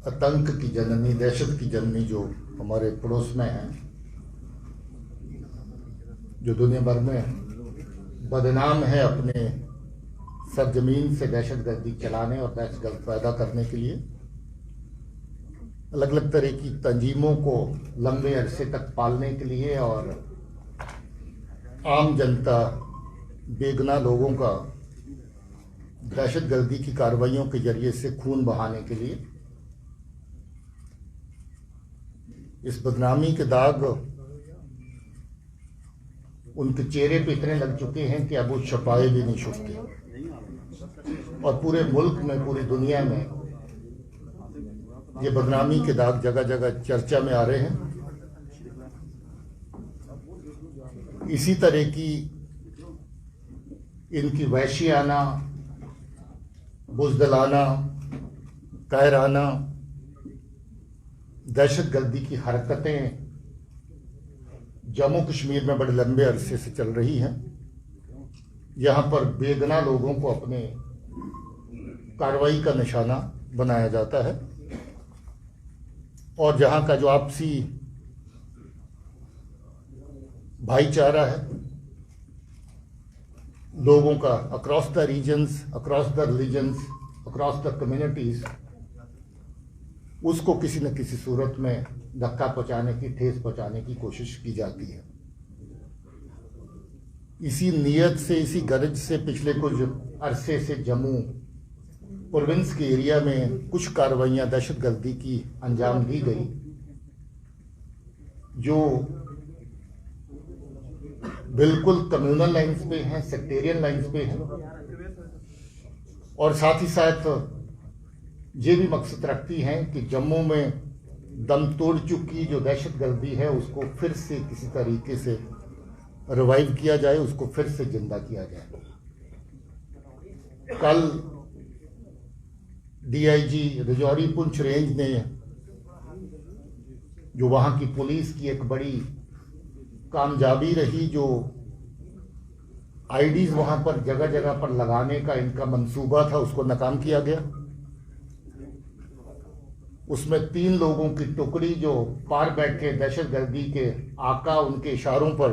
आतंक की जननी, दहशत की जननी जो हमारे पड़ोस में है, जो दुनिया भर में बदनाम है अपने सरजमीन से दहशतगर्दी चलाने और दहशतगर्द पैदा करने के लिए, अलग अलग तरह की तंजीमों को लंबे अरसे तक पालने के लिए और आम जनता, बेगुनाह लोगों का दहशतगर्दी की कार्रवाइयों के जरिए से खून बहाने के लिए इस बदनामी के दाग उनके चेहरे पे इतने लग चुके हैं कि अब वो छुपाए भी नहीं सकते। और पूरे मुल्क में, पूरी दुनिया में ये बदनामी के दाग जगह जगह चर्चा में आ रहे हैं। इसी तरह की इनकी वहशियाना, बुज़दिलाना, कायराना दहशतगर्दी की हरकतें जम्मू कश्मीर में बड़े लंबे अरसे से चल रही हैं। यहाँ पर बेगुनाह लोगों को अपने कार्रवाई का निशाना बनाया जाता है और जहाँ का जो आपसी भाईचारा है लोगों का across the regions, across the religions, across the communities, उसको किसी न किसी सूरत में धक्का पहुंचाने की, ठेस पहुंचाने की कोशिश की जाती है। इसी नीयत से, इसी गरज से पिछले कुछ अरसे से जम्मू प्रोविंस के एरिया में कुछ कार्रवाइयां दहशतगर्दी की अंजाम दी गई, जो बिल्कुल कम्युनल लाइंस पे हैं, सेक्टेरियन लाइंस पे हैं और साथ ही साथ ये भी मकसद रखती हैं कि जम्मू में दम तोड़ चुकी जो दहशतगर्दी है उसको फिर से किसी तरीके से रिवाइव किया जाए, उसको फिर से जिंदा किया जाए। कल डीआईजी राजौरी पुंछ रेंज ने, जो वहां की पुलिस की एक बड़ी कामयाबी रही, जो आईडीज वहां पर जगह जगह पर लगाने का इनका मंसूबा था, उसको नाकाम किया गया। उसमें 3 लोगों की टुकड़ी जो पार बैठे दहशतगर्दी के आका, उनके इशारों पर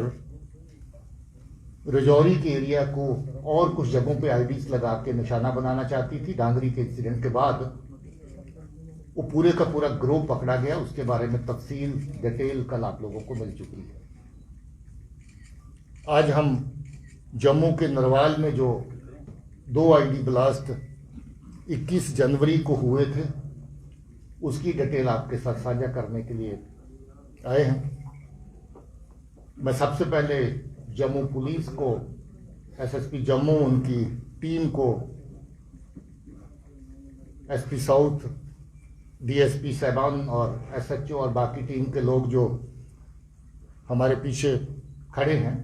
राजौरी के एरिया को और कुछ जगहों पे आईडीज लगा के निशाना बनाना चाहती थी। डांगरी के इंसिडेंट के बाद वो पूरे का पूरा ग्रुप पकड़ा गया। उसके बारे में तफसील, डिटेल कल आप लोगों को मिल चुकी है। आज हम जम्मू के नरवाल में जो 2 आईडी ब्लास्ट 21 जनवरी को हुए थे, उसकी डिटेल आपके साथ साझा करने के लिए आए हैं। मैं सबसे पहले जम्मू पुलिस को, एसएसपी जम्मू, उनकी टीम को, एसपी साउथ, डीएसपी साहबान और एसएचओ और बाकी टीम के लोग जो हमारे पीछे खड़े हैं,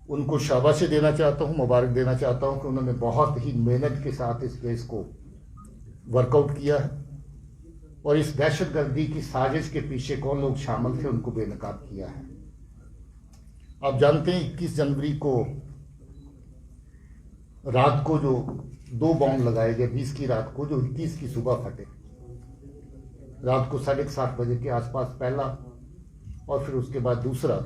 उनको शाबाशी देना चाहता हूं, मुबारक देना चाहता हूं कि उन्होंने बहुत ही मेहनत के साथ इस केस को वर्कआउट किया है और इस दहशतगर्दी की साजिश के पीछे कौन लोग शामिल थे उनको बेनकाब किया है। आप जानते हैं 21 जनवरी को रात को जो 2 बॉम्ब लगाए गए, 20 की रात को, जो 21 की सुबह फटे। रात को 7:30 बजे के आसपास पहला और फिर उसके बाद दूसरा,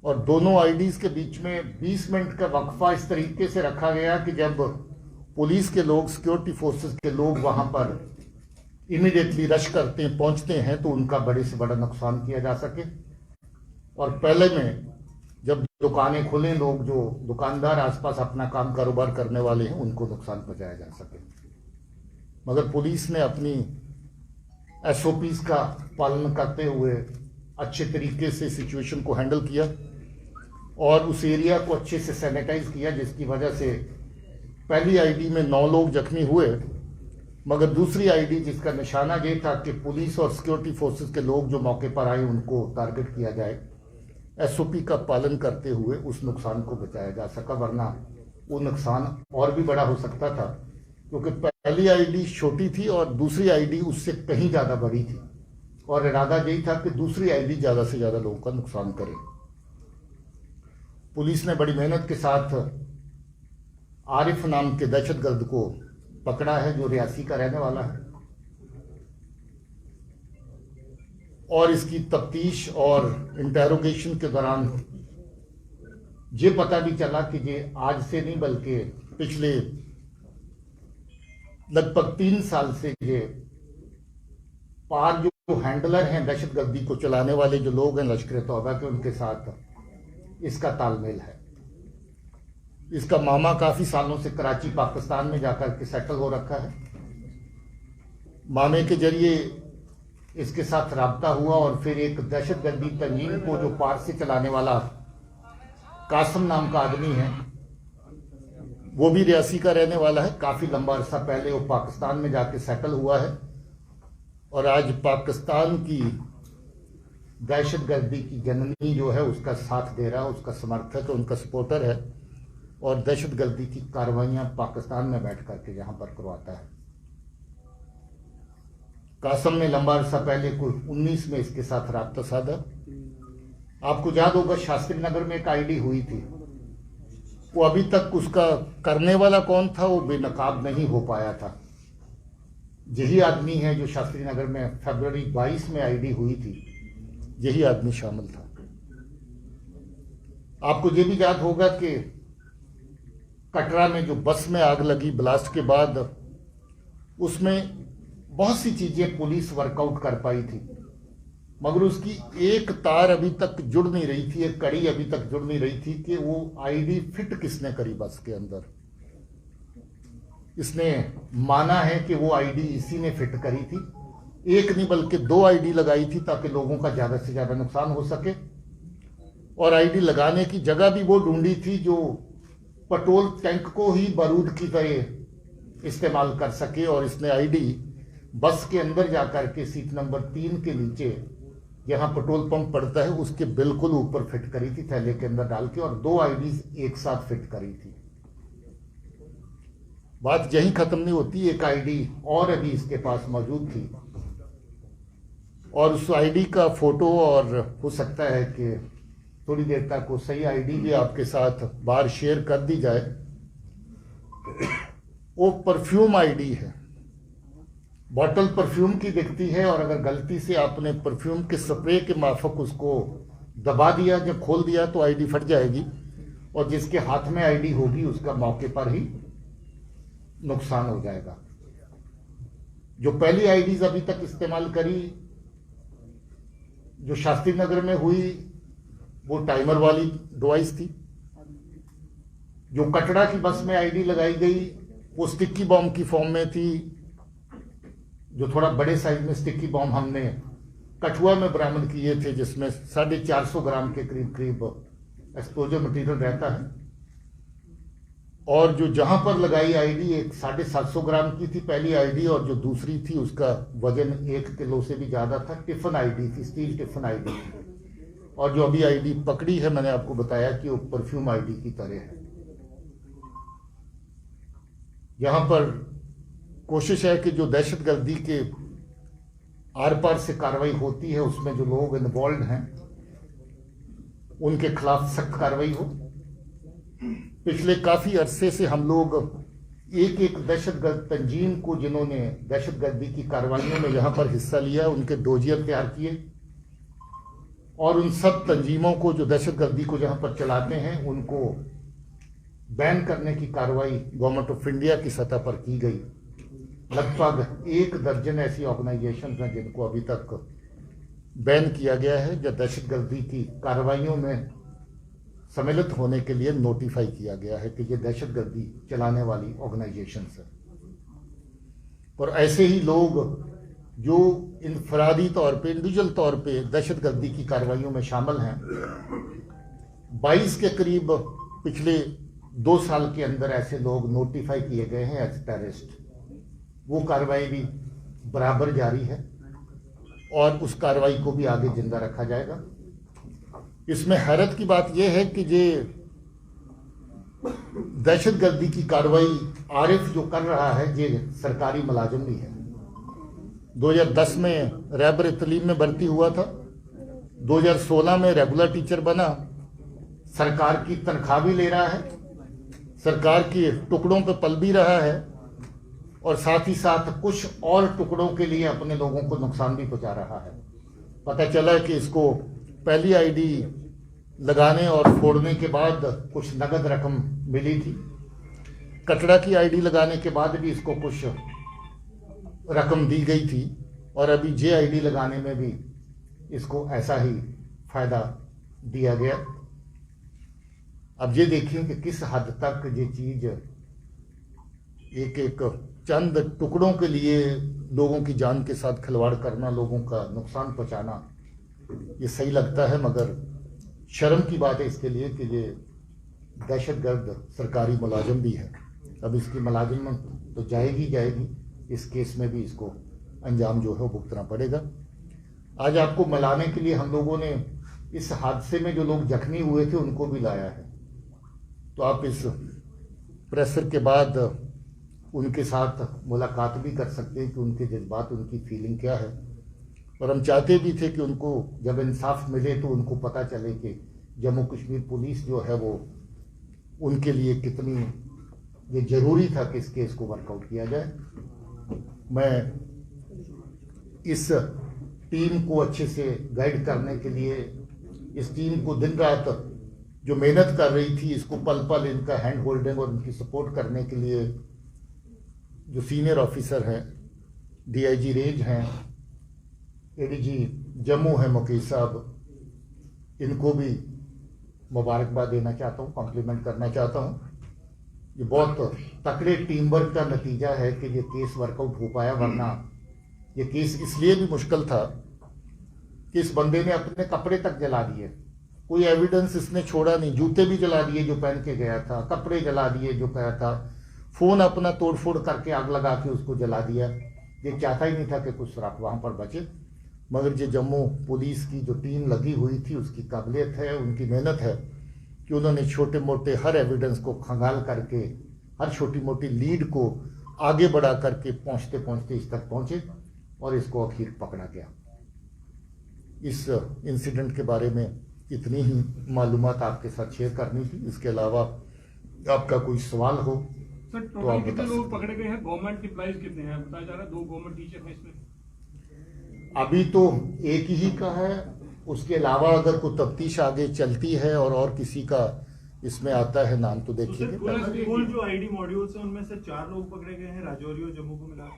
और दोनों आईडीज के बीच में 20 मिनट का वक्फा इस तरीके से रखा गया कि जब पुलिस के लोग, सिक्योरिटी फोर्सेस के लोग वहां पर इमीडिएटली रश करते हैं, पहुंचते हैं, तो उनका बड़े से बड़ा नुकसान किया जा सके। और पहले में जब दुकानें खुलें, लोग जो दुकानदार आसपास अपना काम कारोबार करने वाले हैं, उनको नुकसान पहुंचाया जा सके। मगर पुलिस ने अपनी एसओपीज का पालन करते हुए अच्छे तरीके से सिचुएशन को हैंडल किया और उस एरिया को अच्छे से सैनिटाइज किया, जिसकी वजह से पहली आईडी में 9 लोग जख्मी हुए, मगर दूसरी आईडी जिसका निशाना ये था कि पुलिस और सिक्योरिटी फोर्सेस के लोग जो मौके पर आए उनको टारगेट किया जाए, एसओपी का पालन करते हुए उस नुकसान को बचाया जा सका। वरना वो नुकसान और भी बड़ा हो सकता था, क्योंकि पहली आईडी छोटी थी और दूसरी आईडी उससे कहीं ज़्यादा बड़ी थी और इरादा यही था कि दूसरी आईडी ज़्यादा से ज़्यादा लोगों का नुकसान करे। पुलिस ने बड़ी मेहनत के साथ आरिफ नाम के दहशतगर्द को पकड़ा है, जो रियासी का रहने वाला है। और इसकी तफ्तीश और इंटेरोगेशन के दौरान ये पता भी चला कि ये आज से नहीं बल्कि पिछले लगभग 3 साल से ये पार जो हैंडलर हैं दहशतगर्दी को चलाने वाले जो लोग हैं लश्कर तौबा के, उनके साथ इसका तालमेल है। इसका मामा काफी सालों से कराची पाकिस्तान में जाकर के सेटल हो रखा है। मामे के जरिए इसके साथ राब्ता हुआ और फिर एक दहशतगर्दी तंजीम को जो पार से चलाने वाला कासम नाम का आदमी है, वो भी रियासी का रहने वाला है। काफी लंबा अरसा पहले वो पाकिस्तान में जाके सेटल हुआ है और आज पाकिस्तान की दहशतगर्दी की जननी जो है उसका साथ दे रहा है, उसका समर्थक है, उनका सपोर्टर है और दहशतगर्दी की कार्रवाइयां पाकिस्तान में बैठ करके यहां पर करवाता है। कासम ने लंबा अरसा पहले कुल 19 में इसके साथ राब्ता साधा। आपको याद होगा शास्त्री नगर में एक आईडी हुई थी, वो अभी तक उसका करने वाला कौन था वो बेनकाब नहीं हो पाया था। यही आदमी है जो शास्त्री नगर में फरवरी 22 में आईडी हुई थी, यही आदमी शामिल था। आपको ये भी याद होगा कि कटरा में जो बस में आग लगी ब्लास्ट के बाद, उसमें बहुत सी चीजें पुलिस वर्कआउट कर पाई थी, मगर उसकी एक तार अभी तक जुड़ नहीं रही थी, एक कड़ी अभी तक जुड़ नहीं रही थी कि वो आईडी फिट किसने करी बस के अंदर। इसने माना है कि वो आईडी इसी ने फिट करी थी। एक नहीं बल्कि 2 आईडी लगाई थी ताकि लोगों का ज्यादा से ज्यादा नुकसान हो सके, और आईडी लगाने की जगह भी वो ढूंढी थी जो पेट्रोल टैंक को ही बारूद की तरह इस्तेमाल कर सके। और इसने आईडी बस के अंदर जाकर के सीट नंबर 3 के नीचे जहां पेट्रोल पंप पड़ता है उसके बिल्कुल ऊपर फिट करी थी, थैले के अंदर डाल के, और 2 आईडीज एक साथ फिट करी थी। बात यहीं खत्म नहीं होती, एक आईडी और अभी इसके पास मौजूद थी और उस आईडी का फोटो, और हो सकता है कि थोड़ी देर तक वो सही आईडी भी आपके साथ बाहर शेयर कर दी जाए। वो परफ्यूम आईडी है, बॉटल परफ्यूम की दिखती है और अगर गलती से आपने परफ्यूम के स्प्रे के माफक उसको दबा दिया, जब खोल दिया तो आईडी फट जाएगी और जिसके हाथ में आईडी होगी उसका मौके पर ही नुकसान हो जाएगा। जो पहली आईडीज अभी तक इस्तेमाल करी जो शास्त्री नगर में हुई वो टाइमर वाली डिवाइस थी। जो कटरा की बस में आईडी लगाई गई वो स्टिकी बॉम्ब की फॉर्म में थी, जो थोड़ा बड़े साइज में स्टिकी बॉम्ब हमने कठुआ में बरामद किए थे, जिसमें 450 ग्राम के करीब करीब एक्सप्लोजिव मटेरियल रहता है। और जो जहां पर लगाई आईडी एक 750 ग्राम की थी पहली आईडी, और जो दूसरी थी उसका वजन 1 किलो से भी ज्यादा था। टिफिन आईडी थी, स्टील टिफिन आईडी थी। और जो अभी आईडी पकड़ी है मैंने आपको बताया कि वो परफ्यूम आईडी की तरह है। यहां पर कोशिश है कि जो दहशतगर्दी के आर पार से कार्रवाई होती है उसमें जो लोग इन्वॉल्व हैं उनके खिलाफ सख्त कार्रवाई हो। पिछले काफी अरसे से हम लोग एक एक दहशतगर्द तंजीम को जिन्होंने दहशतगर्दी की कार्रवाइयों में यहां पर हिस्सा लिया उनके डोजियर तैयार किए, और उन सब तंजीमों को जो दहशतगर्दी को जहां पर चलाते हैं उनको बैन करने की कार्रवाई गवर्नमेंट ऑफ इंडिया की सतह पर की गई। लगभग 1 दर्जन ऐसी ऑर्गेनाइजेशन हैं जिनको अभी तक बैन किया गया है, जो दहशतगर्दी की कार्रवाइयों में सम्मिलित होने के लिए नोटिफाई किया गया है कि ये दहशतगर्दी चलाने वाली ऑर्गेनाइजेशन है। और ऐसे ही लोग जो इनफरादी तौर पे, इंडिविजुअल तौर पे दहशतगर्दी की कार्रवाइयों में शामिल हैं, 22 के करीब पिछले 2 साल के अंदर ऐसे लोग नोटिफाई किए गए हैं एज टेररिस्ट। वो कार्रवाई भी बराबर जारी है और उस कार्रवाई को भी आगे जिंदा रखा जाएगा। इसमें हैरत की बात यह है कि ये दहशतगर्दी की कार्रवाई आरिफ जो कर रहा है ये सरकारी मुलाजिम भी है। 2010 में रहबर तलीम में भर्ती हुआ था, 2016 में रेगुलर टीचर बना, सरकार की तनख्वाह भी ले रहा है, सरकार के टुकड़ों पे पल भी रहा है और साथ ही साथ कुछ और टुकड़ों के लिए अपने लोगों को नुकसान भी पहुंचा रहा है। पता चला कि इसको पहली आईडी लगाने और फोड़ने के बाद कुछ नगद रकम मिली थी। कटड़ा की आईडी लगाने के बाद भी इसको कुछ रकम दी गई थी और अभी जे आईडी लगाने में भी इसको ऐसा ही फायदा दिया गया। अब ये देखिए कि किस हद तक ये चीज एक एक चंद टुकड़ों के लिए लोगों की जान के साथ खिलवाड़ करना, लोगों का नुकसान पहुंचाना, ये सही लगता है। मगर शर्म की बात है इसके लिए कि ये दहशतगर्द सरकारी मुलाजिम भी है। अब इसकी मुलाजिमत तो जाएगी जाएगी, इस केस में भी इसको अंजाम जो है वो भुगतना पड़ेगा। आज आपको मिलाने के लिए हम लोगों ने इस हादसे में जो लोग जख्मी हुए थे उनको भी लाया है, तो आप इस प्रेशर के बाद उनके साथ मुलाकात भी कर सकते हैं कि उनके जज्बात, उनकी फीलिंग क्या है। और हम चाहते भी थे कि उनको जब इंसाफ मिले तो उनको पता चले कि जम्मू कश्मीर पुलिस जो है वो उनके लिए कितनी ये जरूरी था कि इस केस को वर्कआउट किया जाए। मैं इस टीम को अच्छे से गाइड करने के लिए, इस टीम को दिन रात जो मेहनत कर रही थी, इसको पल पल इनका हैंड होल्डिंग और इनकी सपोर्ट करने के लिए जो सीनियर ऑफिसर हैं, डीआईजी रेंज हैं, एडीजी जम्मू है मुकेश साहब, इनको भी मुबारकबाद देना चाहता हूँ, कॉम्प्लीमेंट करना चाहता हूँ। ये बहुत तकड़े टीम वर्क का नतीजा है कि ये केस वर्कआउट हो पाया, वरना ये केस इसलिए भी मुश्किल था कि इस बंदे ने अपने कपड़े तक जला दिए, कोई एविडेंस इसने छोड़ा नहीं। जूते भी जला दिए जो पहन के गया था, कपड़े जला दिए जो गया था, फोन अपना तोड़फोड़ करके आग लगा के उसको जला दिया। ये चाहता ही नहीं था कि कुछ सुराख वहां पर बचे। मगर ये जम्मू पुलिस की जो टीम लगी हुई थी उसकी काबिलियत है, उनकी मेहनत है कि उन्होंने छोटे मोटे हर एविडेंस को खंगाल करके, हर छोटी मोटी लीड को आगे बढ़ा करके पहुंचते पहुंचते इस तक पहुंचे और इसको आखिर पकड़ा गया। इस इंसिडेंट के बारे में इतनी ही मालूमात आपके साथ शेयर करनी थी। इसके अलावा आपका कोई सवाल हो सर, टोटल कितने लोग पकड़े गए हैं? गवर्नमेंट एम्प्लॉइज कितने हैं बताया जा रहा है? 2 गवर्नमेंट टीचर हैं इसमें। अभी तो एक ही का है, उसके अलावा अगर कोई तफ्तीश आगे चलती है और किसी का इसमें आता है नाम तो देखिए। कुल जो आईडी मॉड्यूल्स हैं उनमें से 4 लोग पकड़े गए हैं, राजौरी और जम्मू को मिला।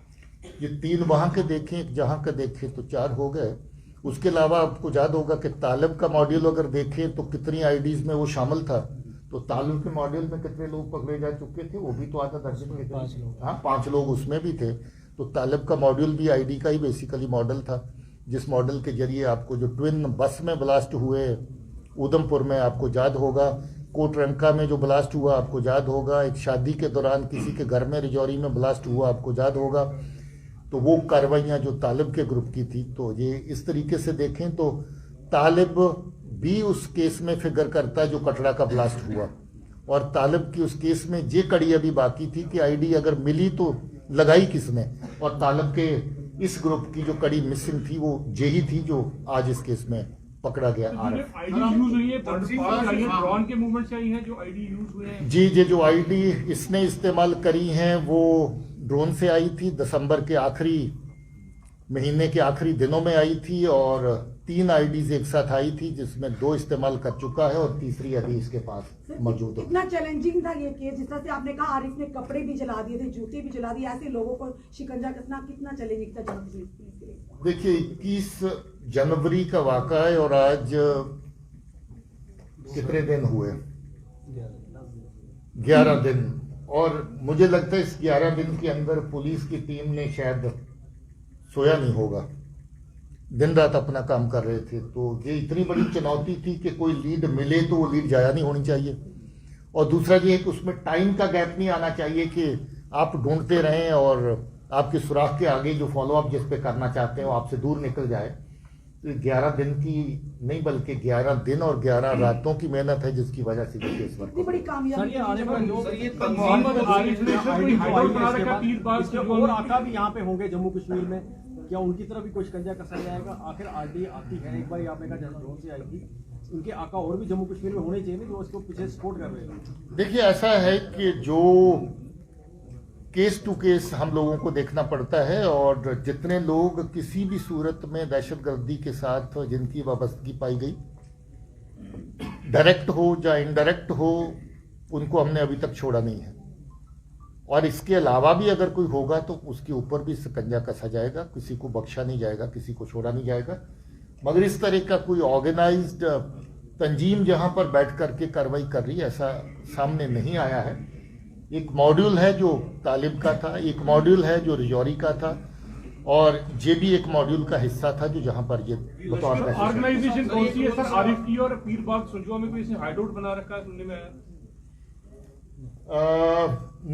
ये 3 वहां के देखें, एक जहां का देखें तो 4 हो गए। उसके अलावा आपको याद होगा कि तालिब का मॉड्यूल अगर देखें तो कितनी आईडीज में वो शामिल था, तो तालिब के मॉड्यूल में कितने लोग पकड़े जा चुके थे, वो भी तो आधा दर्जन के थे। 5 लोग, हाँ 5 लोग उसमें भी थे। तो तालिब का मॉड्यूल भी आईडी का ही बेसिकली मॉडल था, जिस मॉडल के जरिए आपको जो ट्विन बस में ब्लास्ट हुए उधमपुर में आपको याद होगा, कोटरंका में जो ब्लास्ट हुआ आपको याद होगा, एक शादी के दौरान किसी के घर में रिजौरी में ब्लास्ट हुआ आपको याद होगा। तो वो कार्रवाइयाँ जो तालिब के ग्रुप की थी, तो ये इस तरीके से देखें तो तालिब भी उस केस में फिगर करता है जो कटरा का ब्लास्ट हुआ, और तालिब की उस केस में ये कड़ी अभी बाकी थी कि आईडी अगर मिली तो लगाई किसने, और तालिब के इस ग्रुप की जो कड़ी मिसिंग थी वो यही थी जो आज इस केस में पकड़ा गया। जी जो आईडी इसने इस्तेमाल करी हैं वो ड्रोन से आई थी, दिसंबर के आखिरी महीने के आखिरी दिनों में आई थी, और 3 आईडीज एक साथ आई थी जिसमें 2 इस्तेमाल कर चुका है और तीसरी अभी इसके पास मौजूद है। कितना चैलेंजिंग था ये केस, जिस तरह से आपने कहा आरिफ ने कपड़े भी जला दिए थे, जूते भी जला दिए, ऐसे लोगों को शिकंजा कसना कितना चैलेंजिंग था जम्मू पुलिस के लिए? देखिए 21 जनवरी का वाक़ा है और आज कितने दिन हुए? 11 दिन। और मुझे लगता है इस 11 दिन के अंदर पुलिस की टीम ने शायद सोया नहीं होगा, दिन रात अपना काम कर रहे थे। तो ये इतनी बड़ी चुनौती थी कि कोई लीड मिले तो वो लीड जाया नहीं होनी चाहिए, और दूसरा ये है कि उसमें टाइम का गैप नहीं आना चाहिए कि आप ढूंढते रहें और आपके सुराख के आगे जो फॉलोअप जिस पे करना चाहते हैं वो आपसे दूर निकल जाए। तो 11 दिन की नहीं बल्कि 11 दिन और 11 रातों की मेहनत है जिसकी वजह से ये केस वर्क बड़ी कामयाबी। और आका भी यहाँ पे होंगे जम्मू कश्मीर में, क्या उनकी तरफ भी कुछ शिकंजा कसा जाएगा? आखिर आरडी आती है, एक बार आपने कहा ड्रोन से आई थी, उनके आका और भी जम्मू कश्मीर में होने चाहिए जो उसको पीछे सपोर्ट कर रहे हैं। देखिए ऐसा है कि जो केस टू केस हम लोगों को देखना पड़ता है, और जितने लोग किसी भी सूरत में दहशतगर्दी के साथ जिनकी वाबस्तगी पाई गई, डायरेक्ट हो या इनडायरेक्ट हो, उनको हमने अभी तक छोड़ा नहीं है। और इसके अलावा भी अगर कोई होगा तो उसके ऊपर भी शिकंजा कसा जाएगा, किसी को बख्शा नहीं जाएगा, किसी को छोड़ा नहीं जाएगा। मगर इस तरह का कोई ऑर्गेनाइज्ड तंजीम जहां पर बैठ करके कार्रवाई कर रही है, ऐसा सामने नहीं आया है। एक मॉड्यूल है जो तालिब का था, एक मॉड्यूल है जो रिजौरी का था, और ये भी एक मॉड्यूल का हिस्सा था जो जहां पर ये ऑर्गेनाइजेशन कौन सी है सर? आरिफ की और पीर बाग सुरजवा में कोई इसे हाइडआउट बना रखा है, सुनने में आया?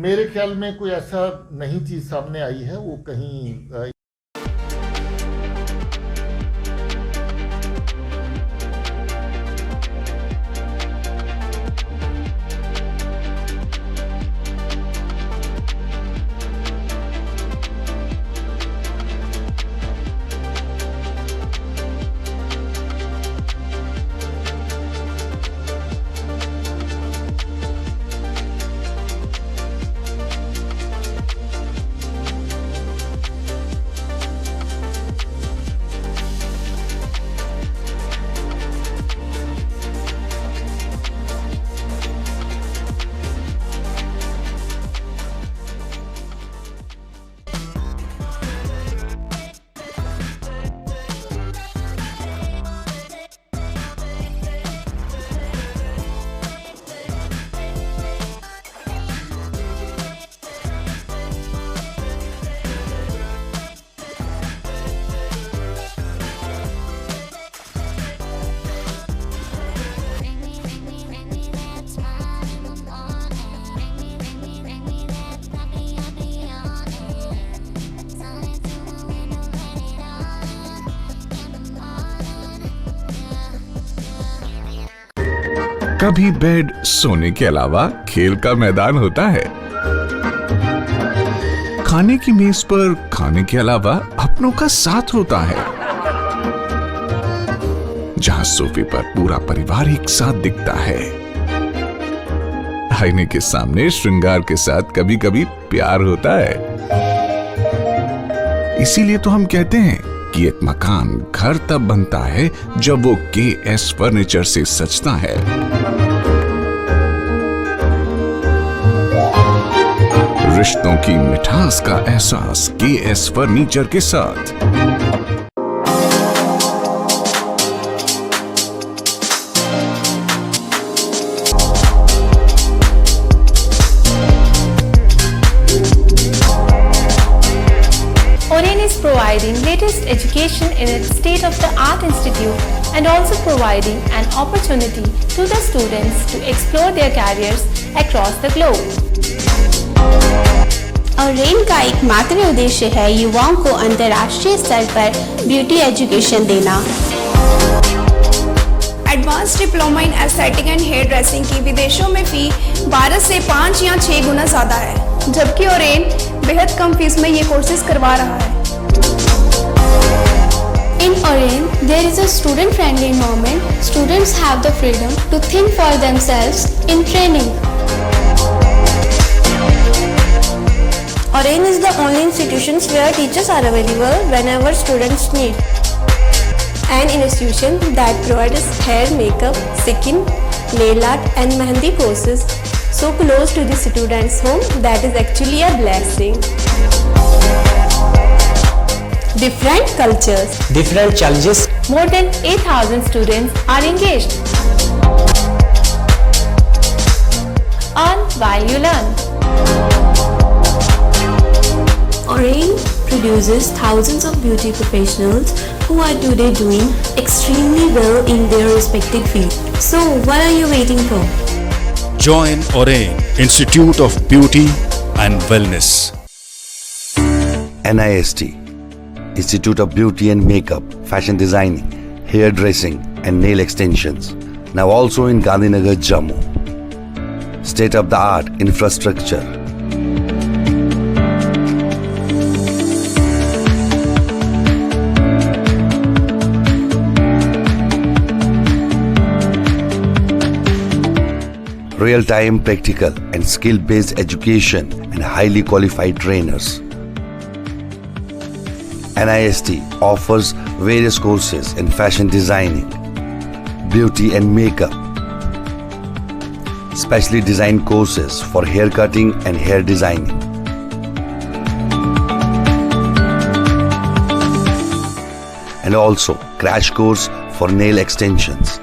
मेरे ख्याल में कोई ऐसा नई चीज सामने आई है, वो कहीं कभी बेड सोने के अलावा खेल का मैदान होता है। खाने की मेज पर खाने के अलावा अपनों का साथ होता है, जहां सोफे पर पूरा परिवार एक साथ दिखता है। आईने के सामने श्रृंगार के साथ कभी कभी प्यार होता है। इसीलिए तो हम कहते हैं कि एक मकान घर तब बनता है जब वो KS फर्नीचर से सजता है। रिश्तों की मिठास का एहसास KS फर्नीचर के साथ। Oren is providing latest education in its state-of-the-art institute and also providing an opportunity to the students to explore their careers across the globe. Orane का एकमात्र उद्देश्य है युवाओं को अंतर्राष्ट्रीय स्तर पर ब्यूटी एजुकेशन देना। Advance diploma in aesthetic and hair dressing की विदेशों में फी 12 से 5 या 6 गुना ज्यादा है, जबकि ओरेन बेहद कम फीस में ये कोर्सेज करवा रहा है। In Oren, there is a student-friendly environment. Students have the freedom to think for themselves in training. Oren is the only institution where teachers are available whenever students need. An institution that provides hair, makeup, skin, nail art and mehendi courses so close to the students' home that is actually a blessing. Different cultures, different challenges. More than 8,000 students are engaged. Earn while you learn. Oren produces thousands of beauty professionals who are today doing extremely well in their respective field. So what are you waiting for? Join Oren Institute of Beauty and Wellness. NIST Institute of Beauty and Makeup, Fashion Designing, Hair Dressing and Nail Extensions. Now also in Gandhinagar, Jammu. State-of-the-art infrastructure. real-time practical and skill-based education and highly qualified trainers. NIST offers various courses in fashion designing, beauty and makeup, specially designed courses for hair cutting and hair designing, and also crash course for nail extensions.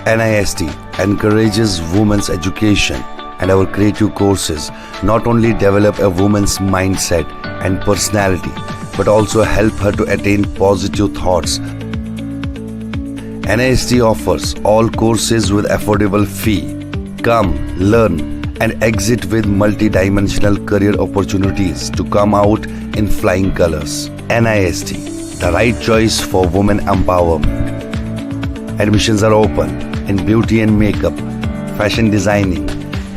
NIST encourages women's education, and our creative courses not only develop a woman's mindset and personality but also help her to attain positive thoughts. NIST offers all courses with affordable fee. Come, learn and exit with multi-dimensional career opportunities to come out in flying colors. NIST, the right choice for women empowerment. Admissions are open in beauty and makeup, fashion designing,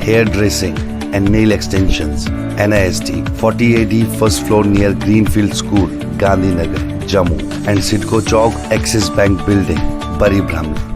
hair dressing and nail extensions. NIST 40AD first floor near Greenfield School, Gandhinagar, Jammu, and Sidco Chowk, Axis Bank Building, Bari Brahmani.